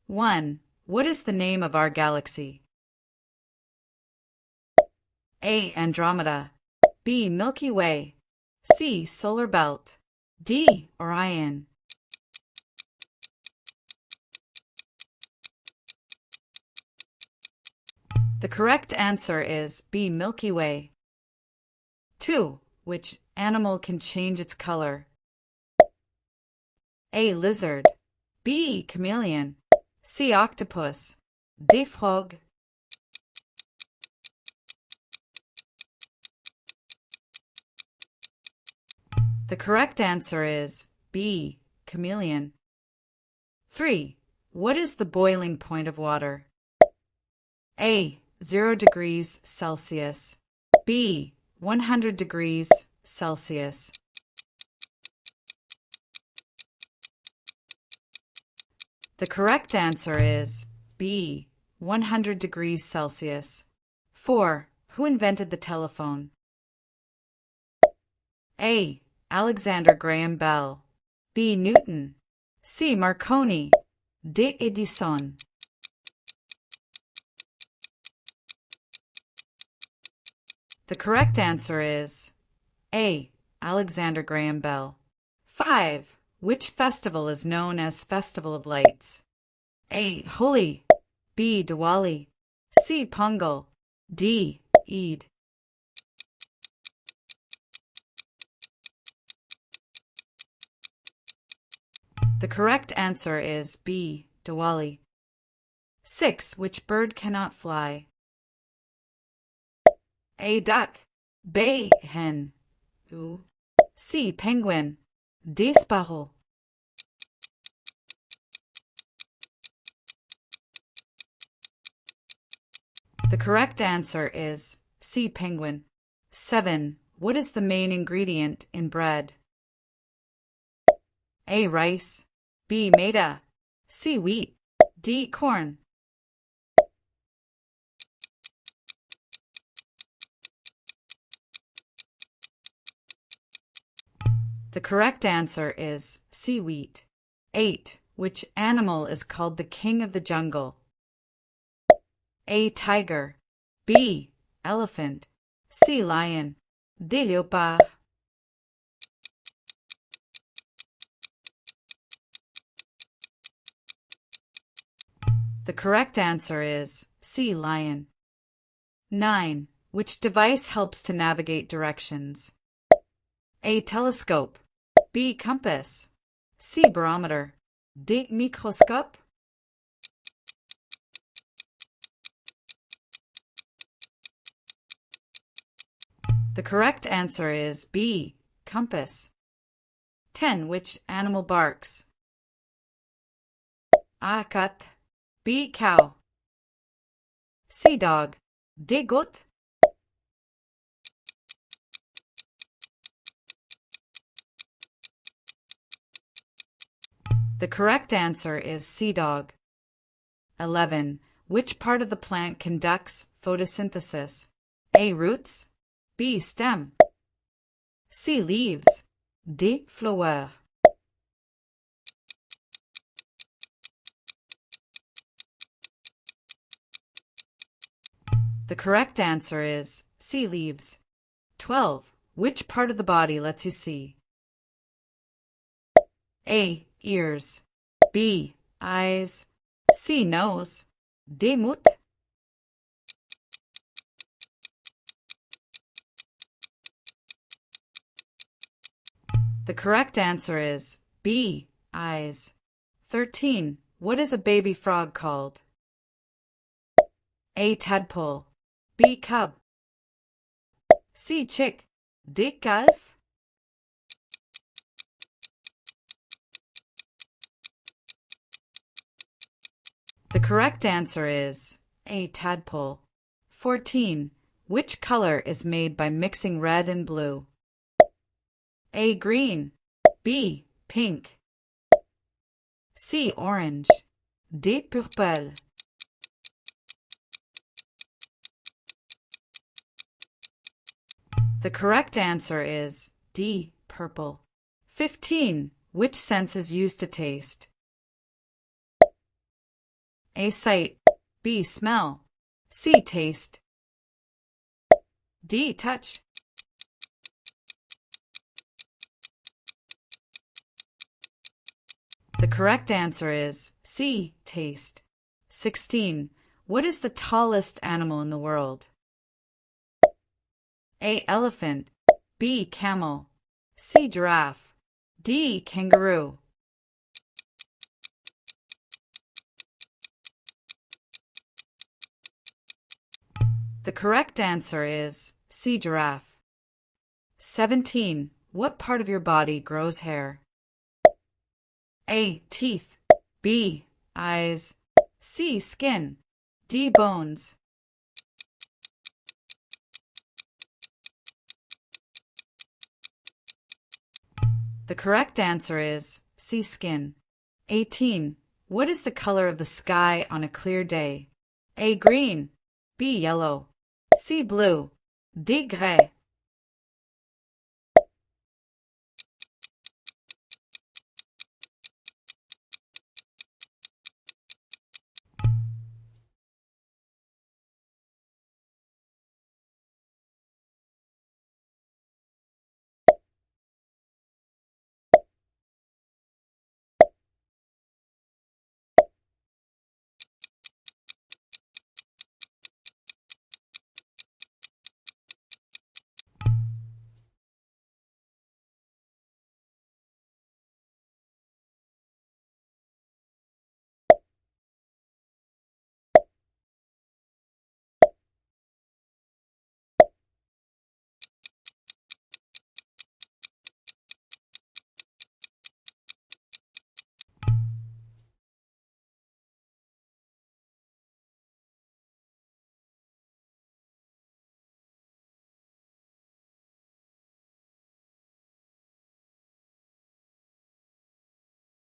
1. What is the name of our galaxy? A. Andromeda. B. Milky Way. C. Solar Belt. D. Orion. The correct answer is B. Milky Way. 2. Which animal can change its color? A. Lizard. B. Chameleon. C. Octopus. D. Frog. The correct answer is B. Chameleon. 3. What is the boiling point of water? A. 0 degrees Celsius. B. 100 degrees Celsius. The correct answer is B. 100 degrees Celsius. 4. Who invented the telephone? A. Alexander Graham Bell. B. Newton. C. Marconi. D. Edison. The correct answer is A. Alexander Graham Bell. 5. Which festival is known as Festival of Lights? A. Holi. B. Diwali. C. Pongal. D. Eid. The correct answer is B. Diwali. 6. Which bird cannot fly? A. Duck. B. Hen. C. Penguin. D. Sparrow. The correct answer is C. Penguin. 7. What is the main ingredient in bread? A. Rice. B. Maida. C. Wheat. D. Corn. The correct answer is C. Wheat. 8. Which animal is called the king of the jungle? A. Tiger. B. Elephant. C. Lion. D. Leopard. The correct answer is C. Lion. 9. Which device helps to navigate directions? A. Telescope. B. Compass. C. Barometer. D. Microscope. The correct answer is B. Compass. 10. Which animal barks? A. Cat. B. Cow. C. Dog. D. Goat. The correct answer is C. Dog. 11. Which part of the plant conducts photosynthesis? A. Roots. B. Stem. C. Leaves. D. Flower. The correct answer is C. Leaves. 12. Which part of the body lets you see? A. Ears. B. Eyes. C. Nose. D. Mouth. The correct answer is B. Eyes. 13. What is a baby frog called? A. Tadpole. B. Cub. C. Chick. D. Calf. The correct answer is A. Tadpole. 14. Which color is made by mixing red and blue? A. Green. B. Pink. C. Orange. D. Purple. The correct answer is D. Purple. 15. Which sense is used to taste? A. Sight. B. Smell. C. Taste. D. Touch. The correct answer is C. Taste. 16. What is the tallest animal in the world? A. Elephant. B. Camel. C. Giraffe. D. Kangaroo. The correct answer is C. Giraffe. 17. What part of your body grows hair? A. Teeth. B. Eyes. C. Skin. D. Bones. The correct answer is C. Skin. 18. What is the color of the sky on a clear day? A. Green. B. Yellow. C. Blue. D. Gray.